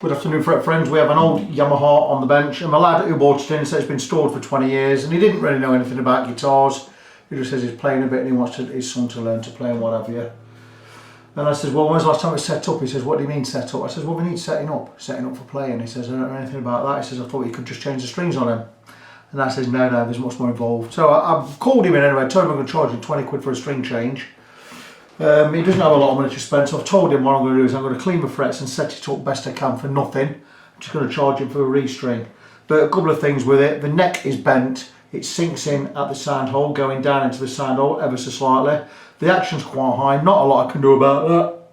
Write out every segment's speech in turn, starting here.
Good afternoon, friends. We have an old Yamaha on the bench, and my lad who bought it in said it's been stored for 20 years and he didn't really know anything about guitars. He just says he's playing a bit and he wants his son to learn to play and what have you. And I says, well, when's the last time it's set up? He says, what do you mean set up? I says, well, we need setting up for playing. He says, I don't know anything about that. He says, I thought you could just change the strings on him. And I says, no, there's much more involved. So I've called him in anyway, told him I'm going to charge him 20 quid for a string change. He doesn't have a lot of money to spend, so I've told him what I'm going to do is I'm going to clean the frets and set it up best I can for nothing. I'm just going to charge him for a restring. But a couple of things with it. The neck is bent, it sinks in at the sound hole, going down into the sound hole ever so slightly. The action's quite high, not a lot I can do about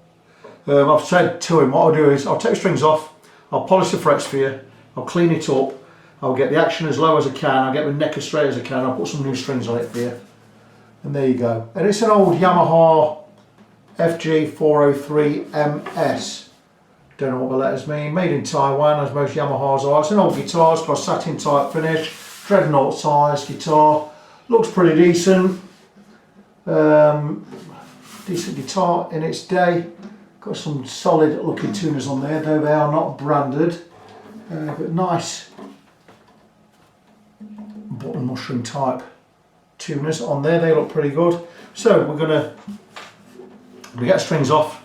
that. I've said to him what I'll do is I'll take the strings off, I'll polish the frets for you, I'll clean it up, I'll get the action as low as I can, I'll get the neck as straight as I can, I'll put some new strings on it for you. And there you go. And it's an old Yamaha FG403-MS. Don't know what the letters mean. Made in Taiwan, as most Yamahas are. It's an old guitar. It's got a satin type finish. Dreadnought size guitar. Looks pretty decent. Decent guitar in its day. Got some solid looking tuners on there, though they are not branded. But nice button mushroom type tuners on there. They look pretty good. So we're gonna get strings off.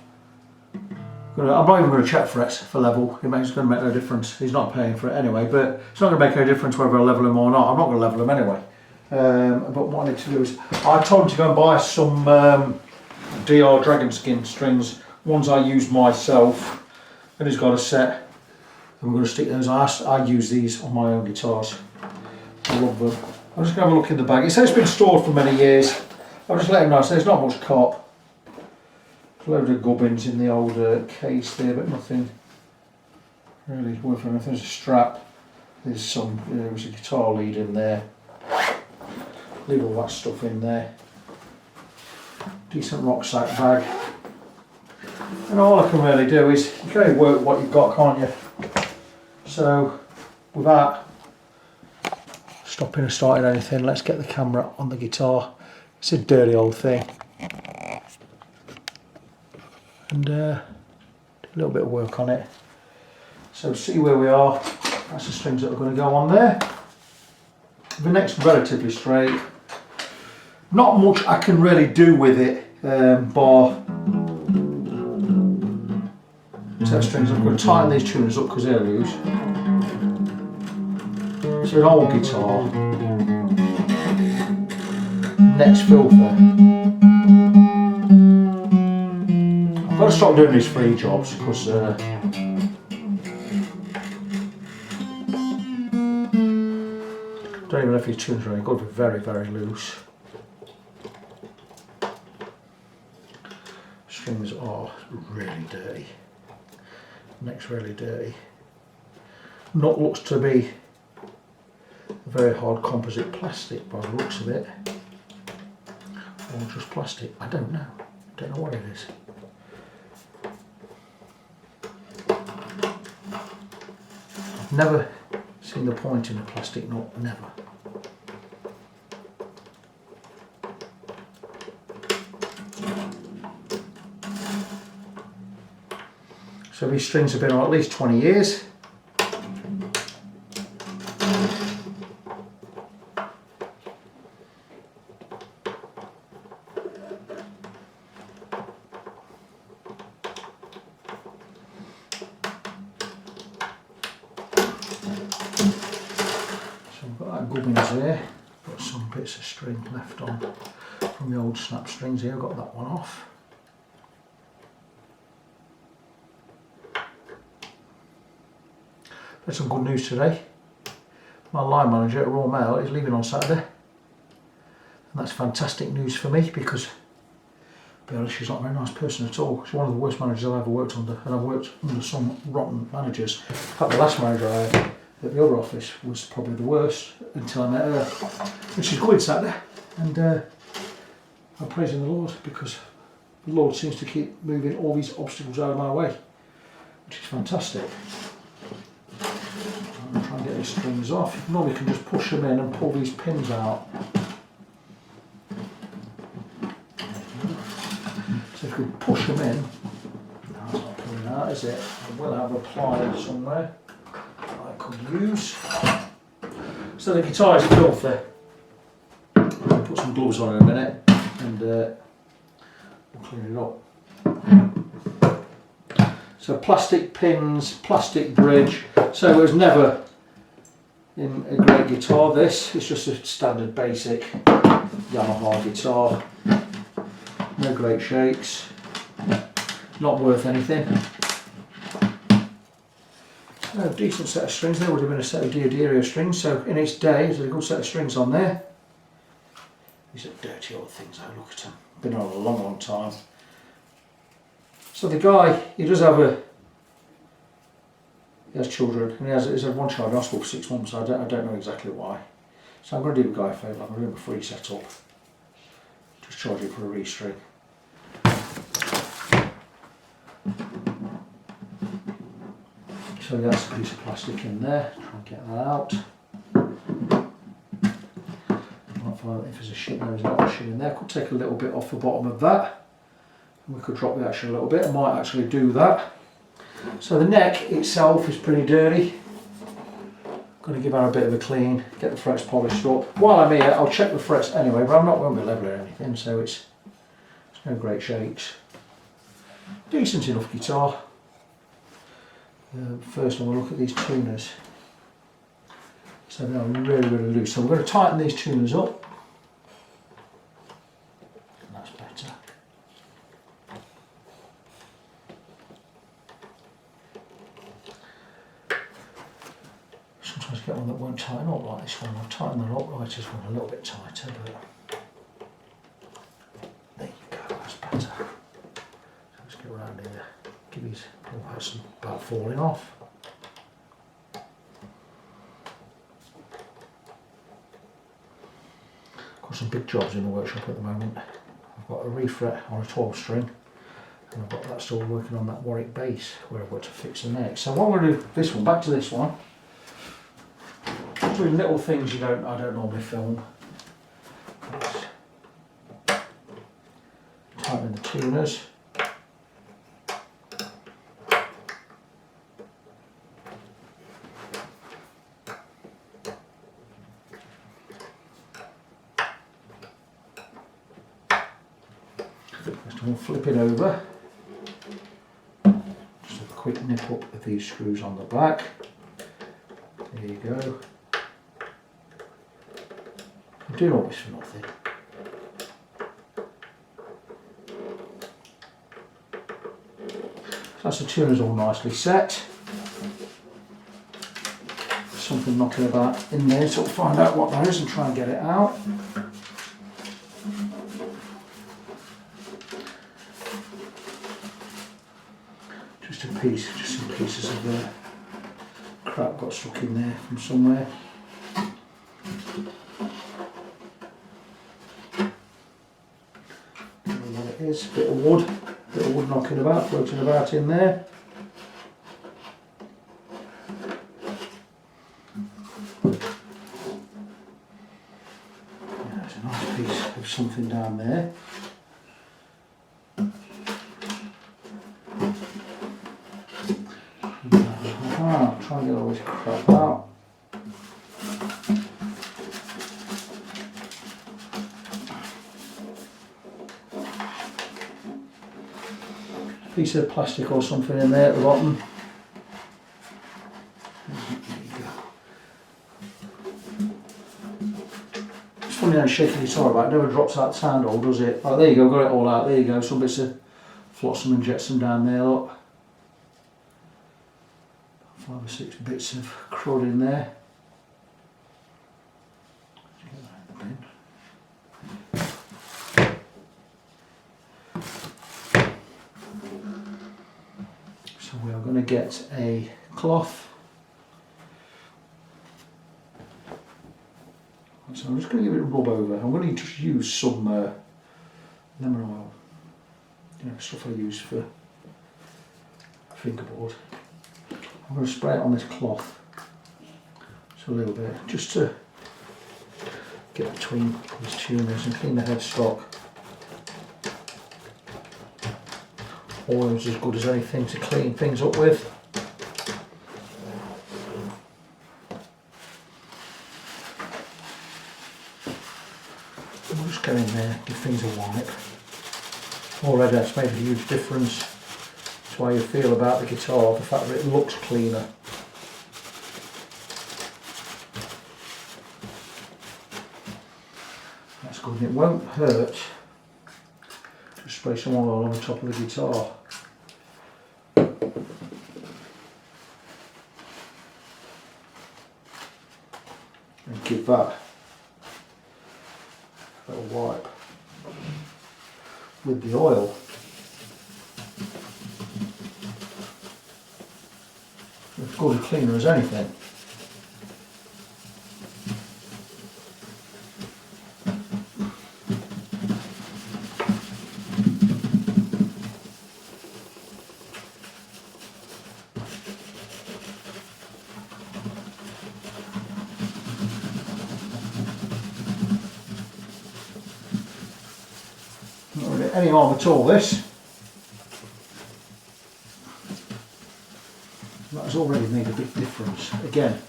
I'm not even going to check frets for level. It's going to make no difference. He's not paying for it anyway, but it's not going to make any difference whether I level him or not. I'm not going to level him anyway. But what I need to do is, I told him to go and buy some DR dragon skin strings, ones I use myself, and he's got a set. And we're going to stick those. I use these on my own guitars. I love them. I'm just going to have a look in the bag. It says it's been stored for many years. I'll just let him know. So there's not much cop. A load of gubbins in the old case there, but nothing really worth anything. There's a strap, there's a guitar lead in there, leave all that stuff in there, decent rucksack bag, and all I can really do is, you can only work with what you've got, can't you? So without stopping or starting anything, let's get the camera on the guitar. It's a dirty old thing. And do a little bit of work on it. So see where we are. That's the strings that are going to go on there. The neck's relatively straight. Not much I can really do with it, bar set strings. I'm going to tighten these tuners up because they're loose. It's an old guitar. Neck's filthy. I've got to stop doing these free jobs because don't even know if these tunes are any good. They're very, very loose. Strings are really dirty. Neck's really dirty. Nut looks to be a very hard composite plastic by the looks of it, or just plastic. I don't know. Don't know what it is. Never seen the point in a plastic nut, never. So these strings have been on at least 20 years. Gubbins there, got some bits of string left on from the old snap strings here. I've got that one off. There's some good news today. My line manager at Royal Mail is leaving on Saturday, and that's fantastic news for me because, to be honest, she's not a very nice person at all. She's one of the worst managers I've ever worked under, and I've worked under some rotten managers. In fact, the last manager I had at the other office was probably the worst until I met her. And she's going Saturday, and I'm praising the Lord because the Lord seems to keep moving all these obstacles out of my way, which is fantastic. I'm going to try and get these strings off. You normally can just push them in and pull these pins out. So if we push them in, no, it's not pulling out. that, is it? I will have a plier somewhere I could use. So the guitar is filthy. I'll put some gloves on in a minute and we'll clean it up. So plastic pins, plastic bridge. So it was never in a great guitar, this. It's just a standard basic Yamaha guitar. No great shakes. Not worth anything. No, decent set of strings. There would have been a set of Diodario strings, so in its day there's a good set of strings on there. These are dirty old things, I look at them. Been on a long time. So the guy, he has children, and he's had one child in hospital for 6 months. I don't know exactly why. So I'm going to do the guy a favour. I'm going to do him a free setup. Just charge him for a restring. So that's a piece of plastic in there. Try and get that out. Might find if there's a shim, there's not a shim in there. Could take a little bit off the bottom of that. And we could drop the action a little bit. I might actually do that. So the neck itself is pretty dirty. Going to give her a bit of a clean, get the frets polished up. While I'm here, I'll check the frets anyway, but I'm not going to be leveling anything, so it's no great shakes. Decent enough guitar. First I'm going to look at these tuners. So they're really loose. So we're going to tighten these tuners up. And that's better. Sometimes I get one that won't tighten up like this one. I'll tighten that up right as one a little bit tighter, but there you go, that's better. So let's get around here. Give these parts about falling off. Got some big jobs in the workshop at the moment. I've got a refret on a 12 string, and I've got that still working on that Warwick bass where I've got to fix the neck. So what I'm going to do, this one, back to this one. Doing little things I don't normally film. Tightening the tuners. We'll flip it over. Just have a quick nip up of these screws on the back. There you go. I'm doing all this for nothing. So that's the tuners all nicely set. Something knocking about in there, so we'll find out what that is and try and get it out. Just some pieces of crap got stuck in there from somewhere. Don't know what it is, bit of wood knocking about, floating about in there. Yeah, there's a nice piece of something down there. Try and get all this crap out. Piece of plastic or something in there at the bottom. It's funny how shaky the guitar about, it never drops out the sound hole, does it? Oh, there you go, got it all out, there you go. Some bits of flotsam and jetsam down there, look. 5 or 6 bits of crud in there. Let's get that in the bin. So we are going to get a cloth. So I'm just going to give it a rub over. I'm going to just use some lemon oil. You know, stuff I use for fingerboard. I'm going to spray it on this cloth, so a little bit, just to get between these tuners and clean the headstock. Oil's as good as anything to clean things up with. We'll just go in there, give things a wipe. Already that's made a huge difference to how you feel about the guitar, the fact that it looks cleaner. That's good, and it won't hurt to spray some oil on the top of the guitar. And give that a little wipe with the oil. As good a cleaner as anything. Not really any harm at all, this. That has already made a big difference. Again,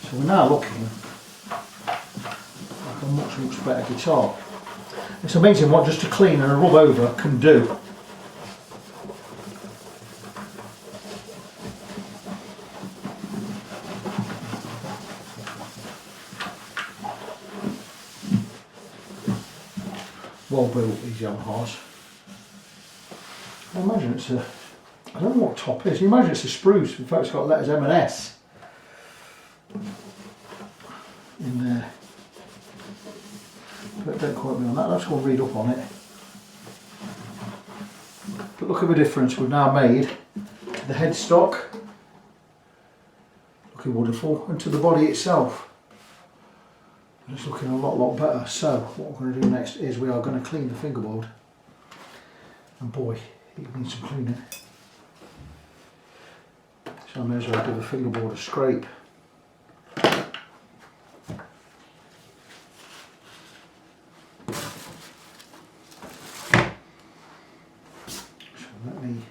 so we're now looking like a much better guitar. It's amazing what just a clean and a rub over can do. Well built, these Yamahas. I imagine it's a, I don't know what top is, you imagine it's a spruce, in fact it's got letters M and S in there. But don't quote me on that, let's go and read up on it. But look at the difference we've now made to the headstock, looking wonderful, and to the body itself. It's looking a lot better. So what we're going to do next is we are going to clean the fingerboard, and boy, it needs some cleaning. So I may as well give the fingerboard a scrape. So let me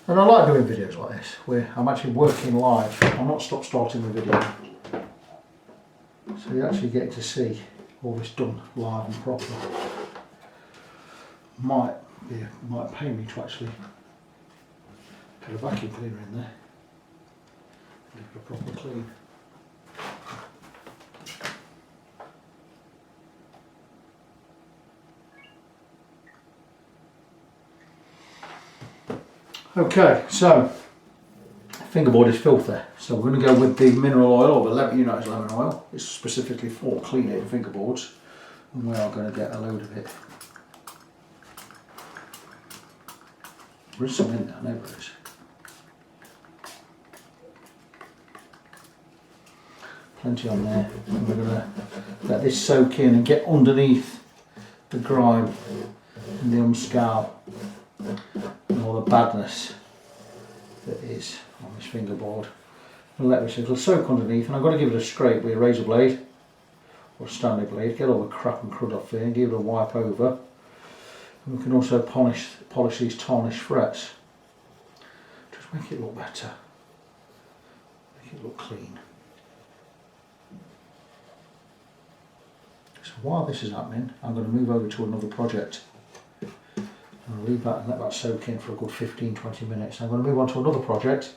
And I like doing videos like this, where I'm actually working live. I'm not starting the video. So you actually get to see all this done live and proper. Might pay me to actually put a vacuum cleaner in there. Give it a proper clean. Okay, so fingerboard is filthy, so we're going to go with the mineral oil, or the lemon oil. It's specifically for cleaning fingerboards, and we are going to get a load of it. There is some in there, I know there is. Plenty on there, and we're going to let this soak in and get underneath the grime and the unscal and all the badness that is on this fingerboard. I'll let this, it'll soak underneath, and I've got to give it a scrape with a razor blade or a standard blade, get all the crap and crud off there and give it a wipe over. And we can also polish these tarnished frets. Just make it look better, make it look clean. So while this is happening, I'm going to move over to another project. I'll leave that and let that soak in for a good 15-20 minutes. I'm going to move on to another project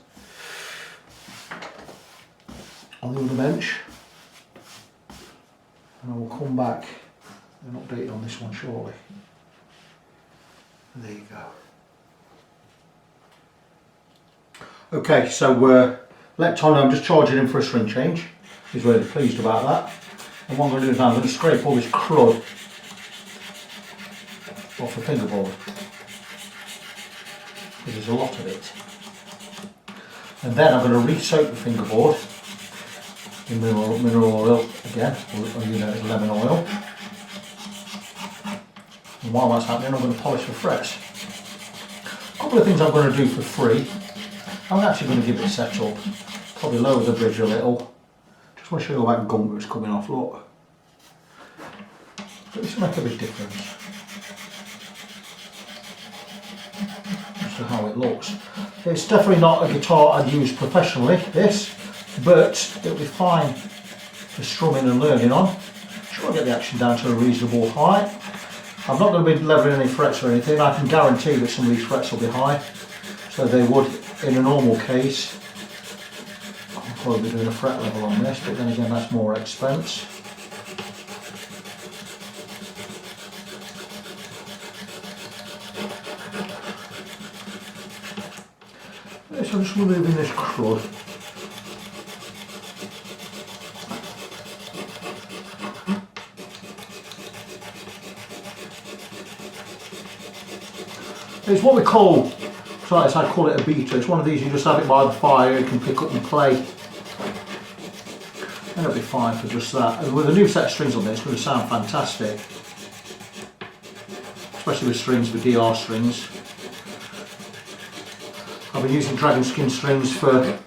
on the other bench, and I will come back and update you on this one shortly. There you go. Okay, so let Tom know I'm just charging him for a string change. He's really pleased about that. And what I'm going to do is now I'm going to scrape all this crud off the fingerboard. There's a lot of it. And then I'm going to re-soak the fingerboard in mineral oil again, or you know, lemon oil. And while that's happening, I'm going to polish the frets. A couple of things I'm going to do for free. I'm actually going to give it a set up. Probably lower the bridge a little. Just want to show you that gunk that's coming off, look. But this will make a big difference. Just how it looks. It's definitely not a guitar I'd use professionally, this, but it'll be fine for strumming and learning on. Sure, I'll get the action down to a reasonable height. I'm not going to be leveling any frets or anything. I can guarantee that some of these frets will be high, so they would in a normal case. I'll probably be doing a fret level on this, but then again that's more expense. So I'm just removing this crud. It's what we call, I call it a beater. It's one of these you just have it by the fire, you can pick up and play. And it'll be fine for just that. And with a new set of strings on this, it's going to sound fantastic. Especially with strings, with DR strings. I've been using dragon skin strings for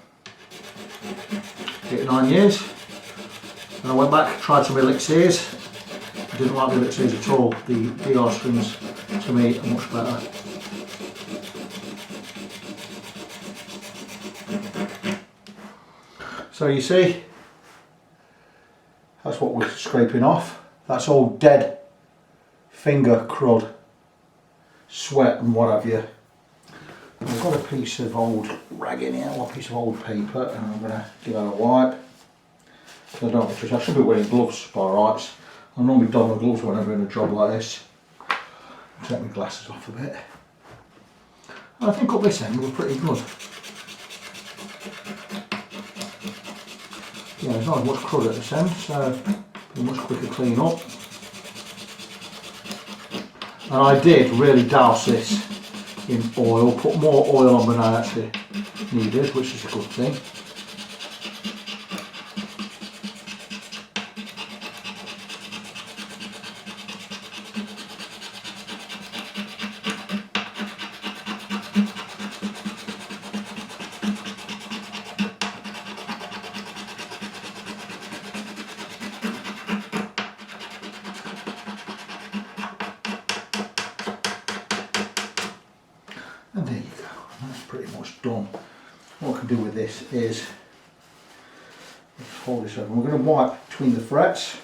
8 or 9 years. And I went back, tried some elixirs. I didn't like the elixirs at all. The DR strings to me are much better. So you see, that's what we're scraping off. That's all dead finger crud, sweat and what have you. I've got a piece of old rag in here, or a piece of old paper, and I'm going to give that a wipe. I should be wearing gloves by rights. I normally don my gloves when I'm doing a job like this. I'll take my glasses off a bit. And I think up this end we're pretty good. Yeah, there's not much crud at this end, so it'll be much quicker clean up. And I did really douse this in oil, put more oil on than I actually needed, which is a good thing. And there you go, that's pretty much done. What I can do with this is, let's hold this over. We're going to wipe between the frets.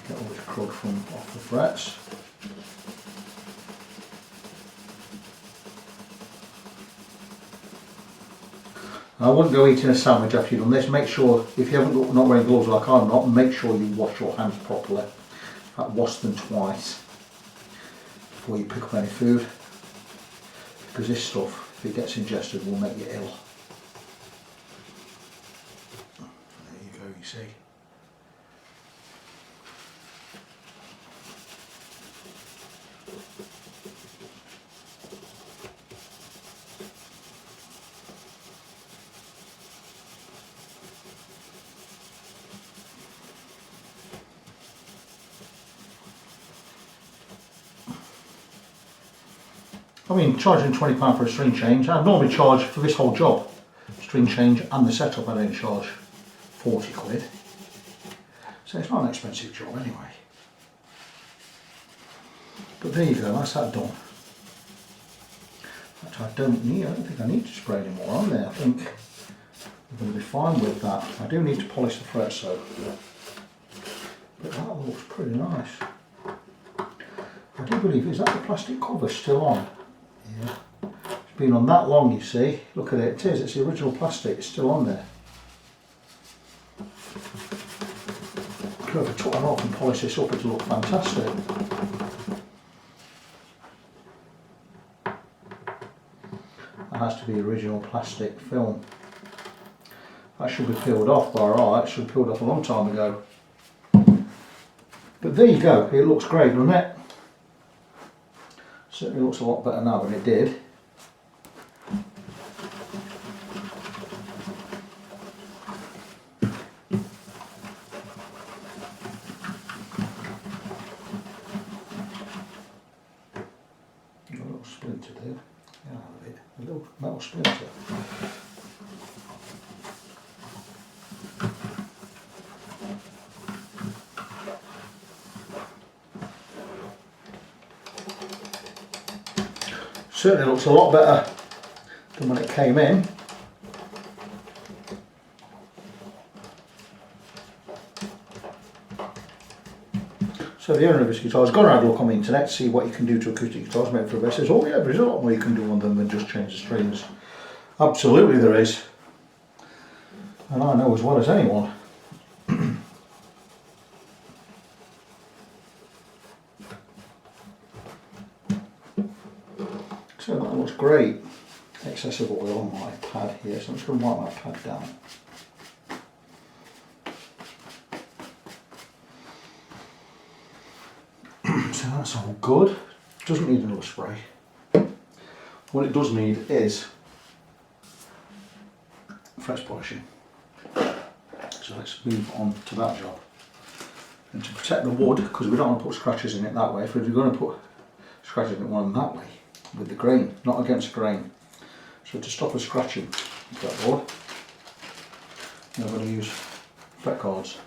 Get all this crud from off the frets. I wouldn't go eating a sandwich after you've done this. Make sure, if you haven't not wearing gloves like I'm not, make sure you wash your hands properly. Wash them twice before you pick up any food, because this stuff, if it gets ingested, will make you ill. There you go, you see. I mean, charging £20 for a string change, I normally charge for this whole job, string change and the setup, I don't charge 40 quid. So it's not an expensive job anyway. But there you go, that's that done. In fact, I don't think I need to spray any more on there. I think I'm going to be fine with that. I do need to polish the frets though. But that looks pretty nice. I do believe, is that the plastic cover still on? Yeah. It's been on that long, you see. Look at it, it is, it's the original plastic, it's still on there. Could have took that off and polish this up, it'll look fantastic. That has to be original plastic film. That should be peeled off by right, it should have peeled off a long time ago. But there you go, it looks great, doesn't it? Certainly looks a lot better now than it did. splinter there. Yeah, a little metal splinter. Certainly looks a lot better than when it came in. So the owner of this guitar has gone and had a look on the internet to see what you can do to acoustic guitars made for a bass. Says, oh yeah, there's a lot more you can do on them than just change the strings. Absolutely there is. And I know as well as anyone. So that looks great. Excessive oil on my pad here, so I'm just going to wipe my pad down. So that's all good. Doesn't need another spray. What it does need is fresh polishing. So let's move on to that job. And to protect the wood, because we don't want to put scratches in it that way, if we're going to put scratches in it, we want them that way, with the grain, not against the grain. So to stop us scratching that board, I'm going to use fret cards.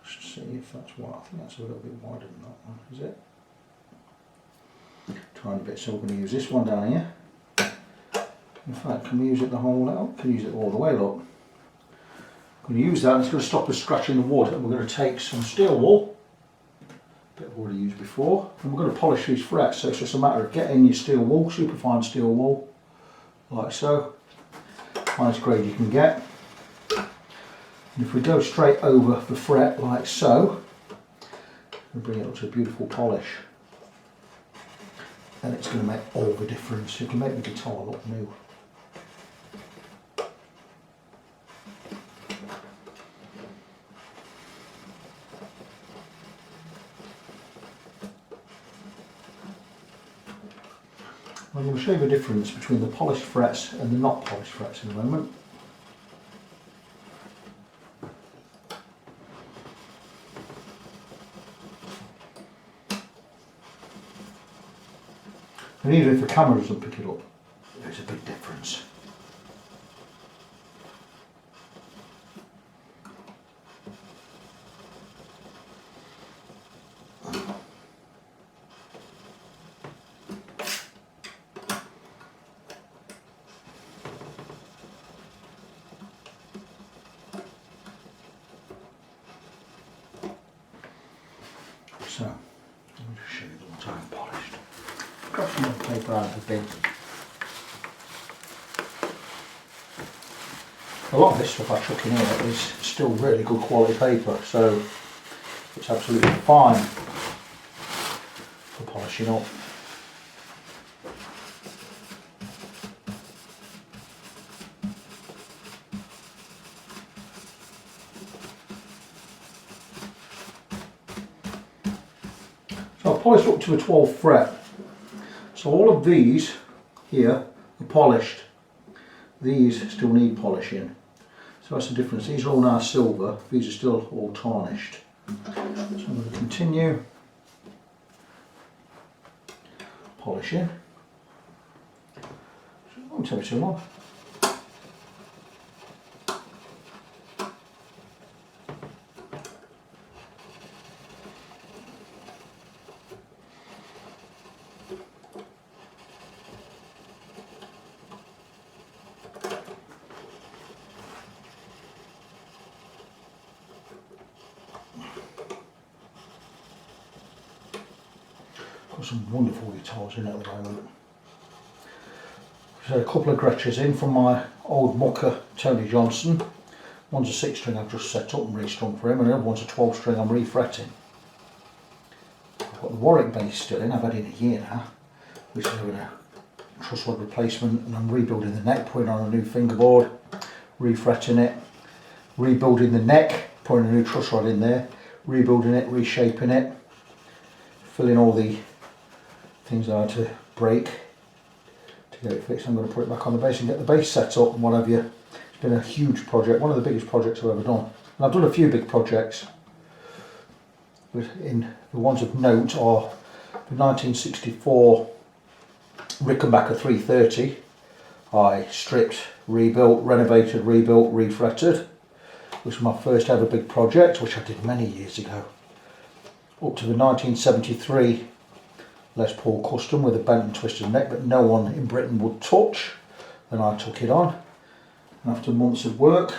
Just see if that's wide. I think that's a little bit wider than that one, is it? Tiny bit, so we're going to use this one down here. In fact, can we use it the whole way up? Can use it all the way, look. I'm going to use that and it's going to stop us scratching the wood, and we're going to take some steel wool, a bit I've already used before, and we're going to polish these frets. So it's just a matter of getting your steel wool, superfine steel wool, like so, highest grade you can get. And if we go straight over the fret like so, and bring it up to a beautiful polish, then it's going to make all the difference. It can make the guitar look new. I'm going to show you the difference between the polished frets and the not polished frets in a moment. And even if the camera doesn't pick it up, there's a big difference. So, let me just show you the ones I haven't polished. Grab some more paper out of the bin. A lot of this stuff I chuck in here is still really good quality paper, so it's absolutely fine for polishing up. So I've polished up to a 12th fret. So all of these here are polished. These still need polishing. So that's the difference. These are all now silver. These are still all tarnished. So I'm going to continue polishing. It won't take me too long. Got some wonderful guitars in at the moment. So a couple of Gretschers in from my old mucker Tony Johnson. One's a 6 string I've just set up and restrung for him, and the other one's a 12 string I'm refretting. I've got the Warwick bass still in, I've had it in a year now, which is having a truss rod replacement, and I'm rebuilding the neck, putting on a new fingerboard, refretting it, rebuilding the neck, putting a new truss rod in there, rebuilding it, reshaping it, filling all the things I had to break to get it fixed. I'm going to put it back on the bass and get the bass set up and what have you. It's been a huge project, one of the biggest projects I've ever done. And I've done a few big projects, but the ones of note are a 1964 Rickenbacker 330. I stripped, rebuilt, renovated, rebuilt, refretted. This was my first ever big project, which I did many years ago. Up to the 1973 Les Paul Custom with a bent and twisted neck that no one in Britain would touch. Then I took it on, and after months of work,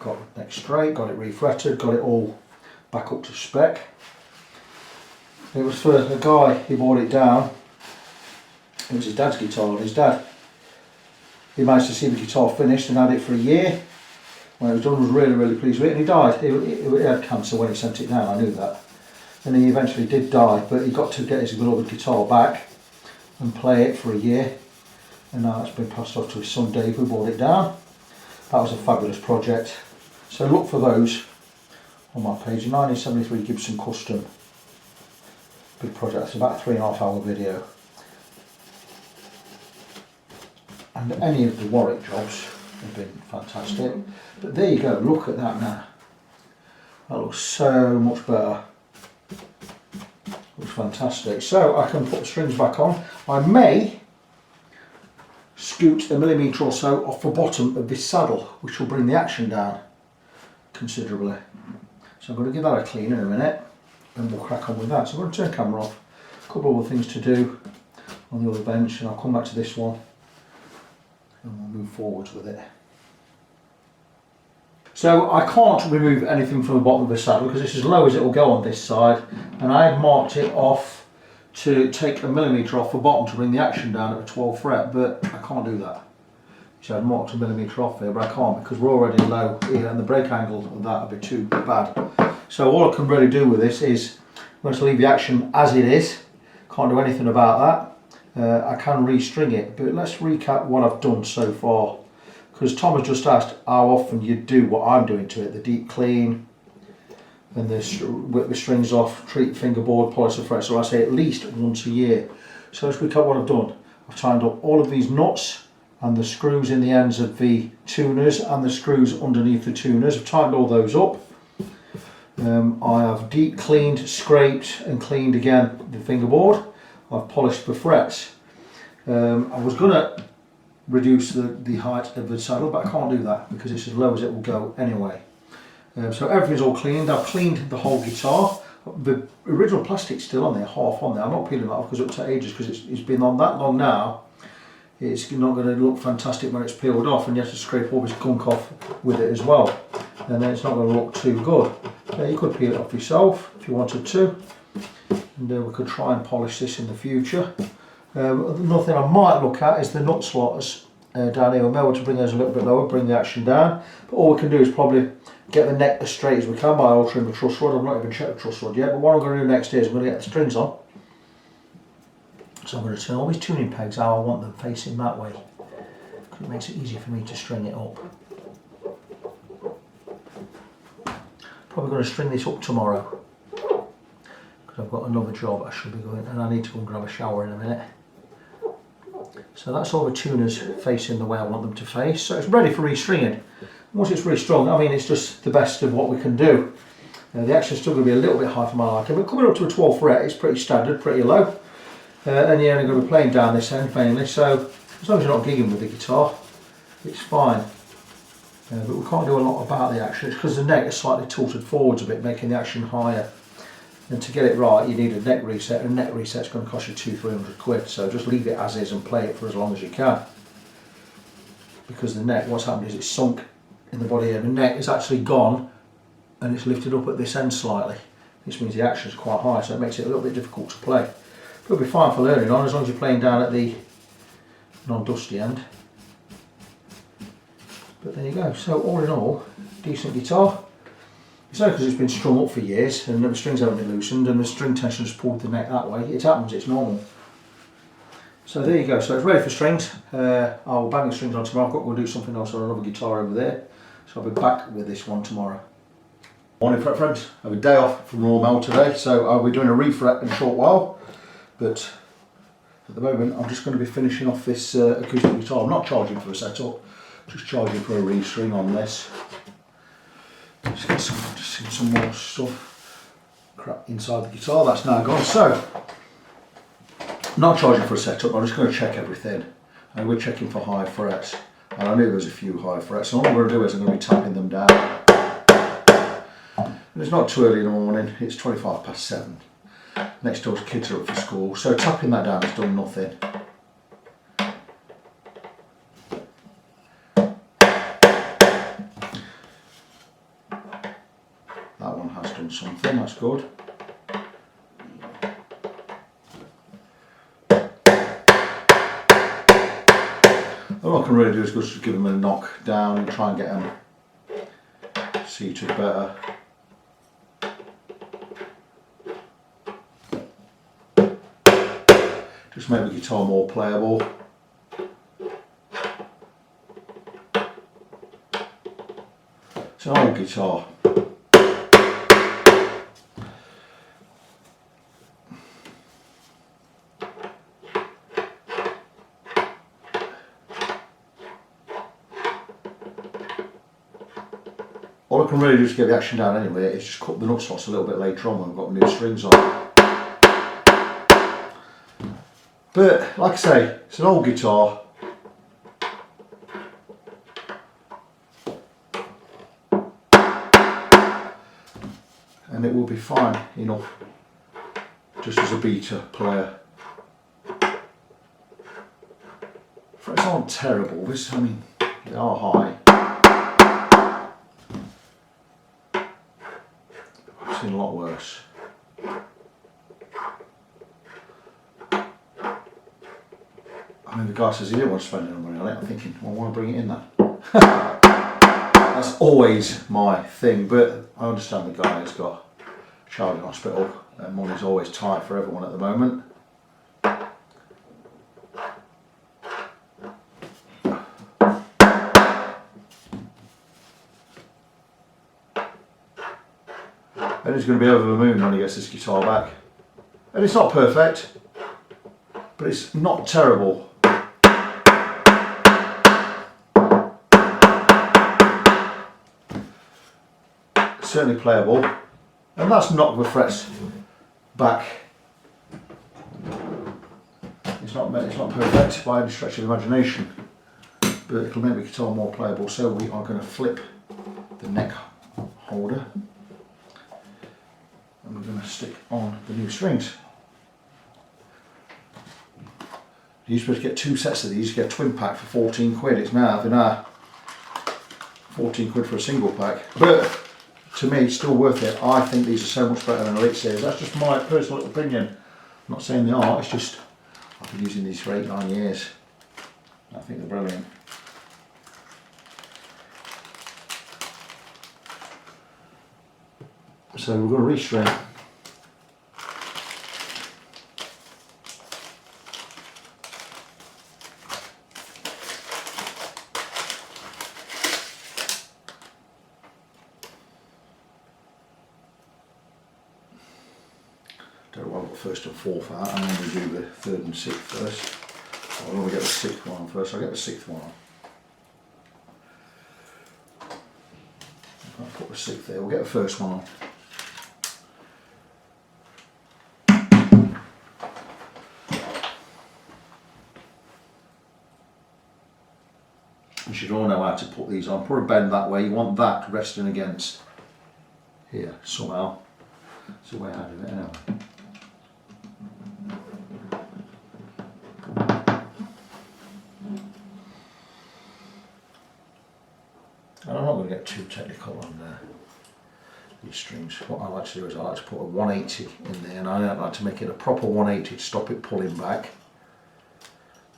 got the neck straight, got it refretted, got it all back up to spec. It was for a guy, he bought it down. It was his dad's guitar, and his dad, he managed to see the guitar finished and had it for a year. When it was done, was really pleased with it, and he died. He had cancer when he sent it down, I knew that. And he eventually did die, but he got to get his beloved guitar back and play it for a year. And now it's been passed off to his son Dave, who bought it down. That was a fabulous project. So look for those on my page. A 1973 Gibson Custom. Big project, it's about a 3.5 hour video. And any of the Warwick jobs have been fantastic. But there you go, look at that now. That looks so much better. Looks fantastic. So I can put the strings back on. I may scoot a millimetre or so off the bottom of this saddle, which will bring the action down considerably. So I'm going to give that a clean in a minute and we'll crack on with that. So I'm going to turn the camera off. A couple of other things to do on the other bench, and I'll come back to this one and we'll move forwards with it. So I can't remove anything from the bottom of the saddle because it's as low as it will go on this side, and I had marked it off to take a millimetre off the bottom to bring the action down at the 12th fret, but I can't do that. So I'd marked a millimetre off here, but I can't because we're already low here and the brake angle of that would be too bad. So all I can really do with this is I'm going to leave the action as it is. Can't do anything about that. I can restring it, but let's recap what I've done so far. Because Tom has just asked how often you do what I'm doing to it, the deep clean, and whip the strings off, treat fingerboard, polish the frets. So I say at least once a year. So let's recap what I've done. I've tightened up all of these nuts and the screws in the ends of the tuners and the screws underneath the tuners. I've tightened all those up. I have deep cleaned, scraped and cleaned again the fingerboard. I've polished the frets. I was going to reduce the height of the saddle, but I can't do that because it's as low as it will go anyway. So everything's all cleaned. I've cleaned the whole guitar. The original plastic's still on there, half on there. I'm not peeling that off because it will take ages because it's been on that long now. It's not going to look fantastic when it's peeled off, and you have to scrape all this gunk off with it as well, and then it's not going to look too good. You could peel it off yourself if you wanted to, and we could try and polish this in the future. Another thing I might look at is the nut slots down here. We'll be able to bring those a little bit lower, bring the action down. But all we can do is probably get the neck as straight as we can by altering the truss rod. I've not even checked the truss rod yet, but what I'm going to do next is I'm going to get the strings on. So I'm going to turn all these tuning pegs how I want them facing that way, because it makes it easier for me to string it up. Probably going to string this up tomorrow because I've got another job I should be going, and I need to go and grab a shower in a minute. So that's all the tuners facing the way I want them to face. So it's ready for restringing. Once it's restrung, I mean, it's just the best of what we can do. The action's still going to be a little bit high for my liking, but coming up to a 12th fret, it's pretty standard, pretty low. And you're only going to be playing down this end mainly, so as long as you're not gigging with the guitar, it's fine. But we can't do a lot about the action. It's because the neck is slightly tilted forwards a bit, making the action higher. And to get it right, you need a neck reset, and a neck reset's going to cost you 200-300 quid. So just leave it as is and play it for as long as you can. Because the neck, what's happened is it's sunk in the body, and the neck is actually gone, and it's lifted up at this end slightly, which means the action's quite high, so it makes it a little bit difficult to play. It'll be fine for learning on, as long as you're playing down at the non-dusty end. But there you go. So all in all, decent guitar. It's only because it's been strung up for years and the strings haven't been loosened and the string tension has pulled the neck that way. It happens, it's normal. So there you go. So it's ready for strings. I'll bang the strings on tomorrow. I've got to go do something else on another guitar over there. So I'll be back with this one tomorrow. Morning fret friends. I have a day off from Royal Mail today, so I'll be doing a refret in a short while. But at the moment I'm just going to be finishing off this acoustic guitar. I'm not charging for a setup, just charging for a restring on this. Just get some more stuff crap inside the guitar. That's now gone. So Not charging for a setup, I'm just going to check everything. And we're checking for high frets. And I knew there was a few high frets, so all I'm going to do is I'm going to be tapping them down. And it's not too early in the morning, it's 7:25. Next door's kids are up for school, so tapping that down has done nothing. That one has done something, that's good. All I can really do is just give them a knock down and try and get them seated better. Just make the guitar more playable. It's an old guitar. All I can really do to get the action down anyway is just cut the nut slots a little bit later on when we've got new strings on. But like I say, it's an old guitar. And it will be fine enough just as a beta player. Frets aren't terrible, I mean, they are high. I've seen a lot worse. I mean, the guy says he didn't want to spend any money on it. I'm thinking, well, I want to bring it in then. That's always my thing, but I understand the guy has got a child in hospital and money's always tight for everyone at the moment. And he's going to be over the moon when he gets his guitar back. And it's not perfect, but it's not terrible. Certainly playable, and that's knocked the frets back. It's not perfect by any stretch of the imagination, but it'll make the guitar more playable. So we are going to flip the neck holder, and we're going to stick on the new strings. You're supposed to get 2 sets of these. You get a twin pack for 14 quid. It's now having 14 quid for a single pack, but to me it's still worth it. I think these are so much better than Elite Series. That's just my personal opinion. I'm not saying they are, it's just I've been using these for 8-9 years. I think they're brilliant. So we're going to restring. Don't know why I've got first and fourth out. I'm going to do the third and sixth first. I'm going to get the sixth one on first. I'll get the sixth one on. I'll put the sixth there. We'll get the first one on. You should all know how to put these on. Put a bend that way. You want that resting against here somehow. That's the way I do it anyway. And I'm not going to get too technical on these strings. What I like to do is I like to put a 180 in there, and I like to make it a proper 180 to stop it pulling back,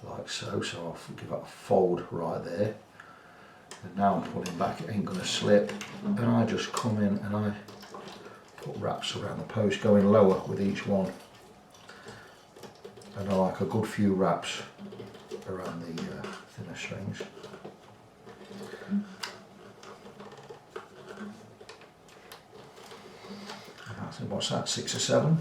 like so. So I'll give that a fold right there. And now I'm pulling back, it ain't going to slip. And I just come in and I put wraps around the post, going lower with each one. And I like a good few wraps around the thinner strings. So what's that, 6 or 7?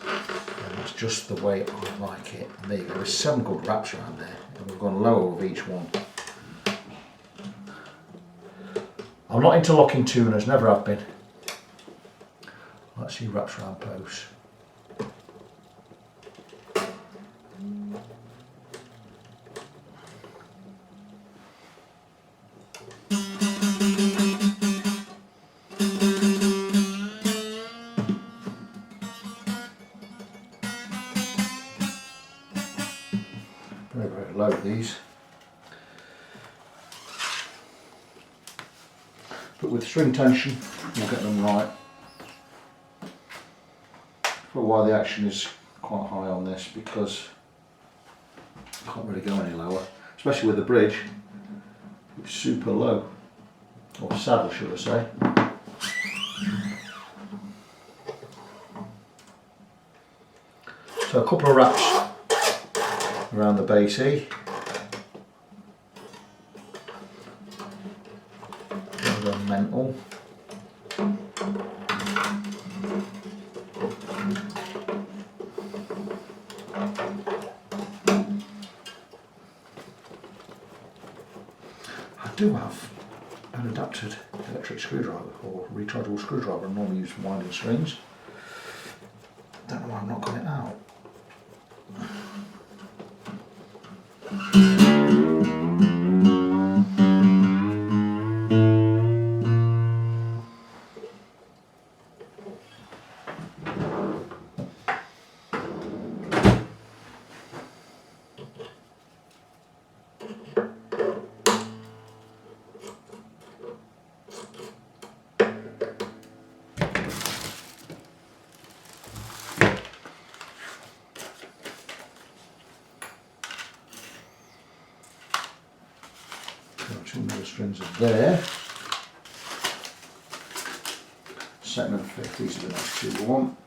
And that's just the way I like it. And there you go, there's 7 good wraps around there. And we've gone lower with each one. I'm not into locking tuners, never have been. Let's see wraps around posts. Very, very low these. But with string tension, we'll get them right. For a while the action is quite high on this because I can't really go any lower, especially with the bridge. It's super low, or saddle should I say. So a couple of wraps around the base E. Mental. I do have an adapted electric screwdriver or rechargeable screwdriver I normally use for winding strings. Don't know why I've not got it out. Two more strings are there. Second and fifth, these are the next two we want.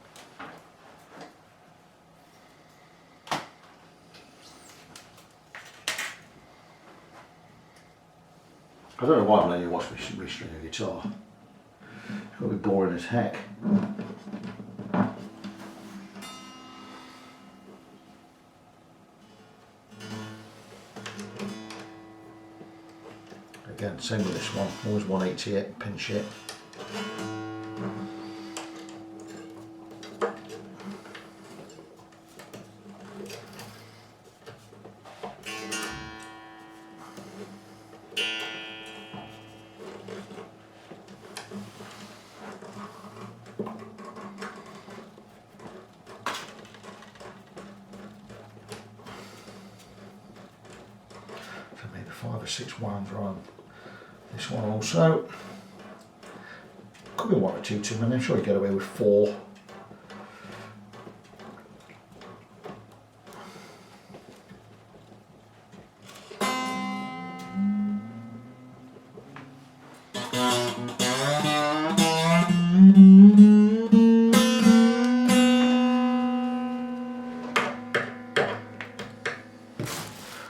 I don't know why I'm letting you watch me restring a guitar. It's got to be boring as heck. Again, same with this one, always 180 it, pinch it. So maybe 5 or 6 winds around this one also. Could be 1 or 2 too many, I'm sure you get away with 4.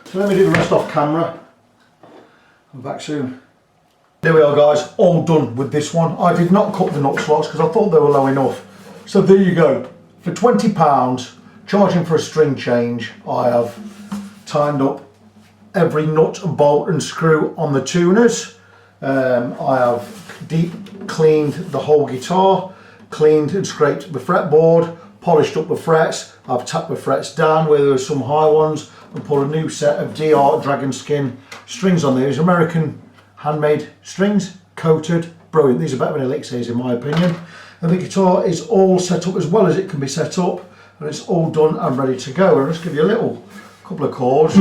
So let me do the rest off camera. I'm back soon. There we are guys, all done with this one. I did not cut the nut slots because I thought they were low enough. So there you go. For £20, charging for a string change, I have tightened up every nut, bolt and screw on the tuners. I have deep cleaned the whole guitar, cleaned and scraped the fretboard, polished up the frets. I've tapped the frets down where there were some high ones and put a new set of DR dragon skin strings on there. These American handmade strings, coated, brilliant. These are better than Elixirs in my opinion. And the guitar is all set up as well as it can be set up, and it's all done and ready to go. I'll just give you a couple of chords.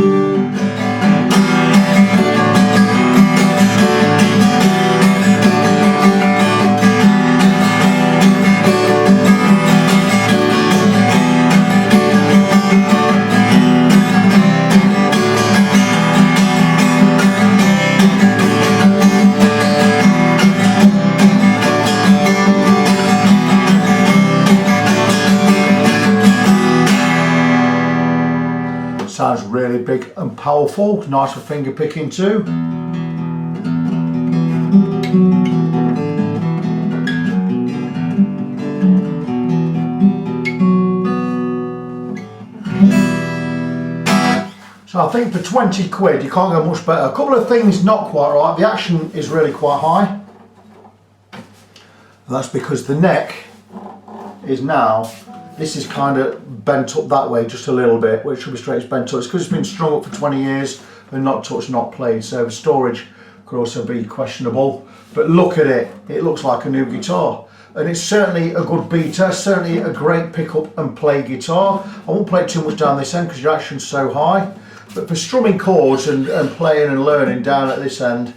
Sounds really big and powerful, nice for finger picking too. So I think for 20 quid you can't go much better. A couple of things not quite right. The action is really quite high. And that's because the neck is now This is kind of bent up that way just a little bit, where it should be straight. It's bent up. It's because it's been strung up for 20 years and not touched, not played. So the storage could also be questionable. But look at it. It looks like a new guitar. And it's certainly a good beater, certainly a great pick up and play guitar. I won't play too much down this end because your action's so high. But for strumming chords and playing and learning down at this end,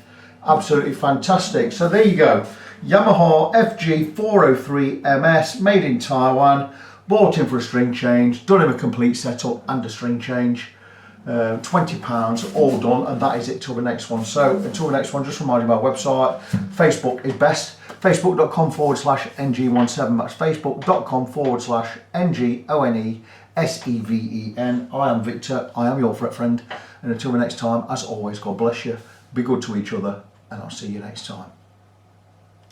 absolutely fantastic. So there you go. Yamaha FG403-MS, made in Taiwan. Bought in for a string change, done him a complete setup and a string change. £20, all done, and that is it till the next one. So until the next one, just remind you my website. Facebook is best. Facebook.com/NG17. That's Facebook.com/NGONESEVEN. I am Victor. I am your fret friend. And until the next time, as always, God bless you. Be good to each other, and I'll see you next time.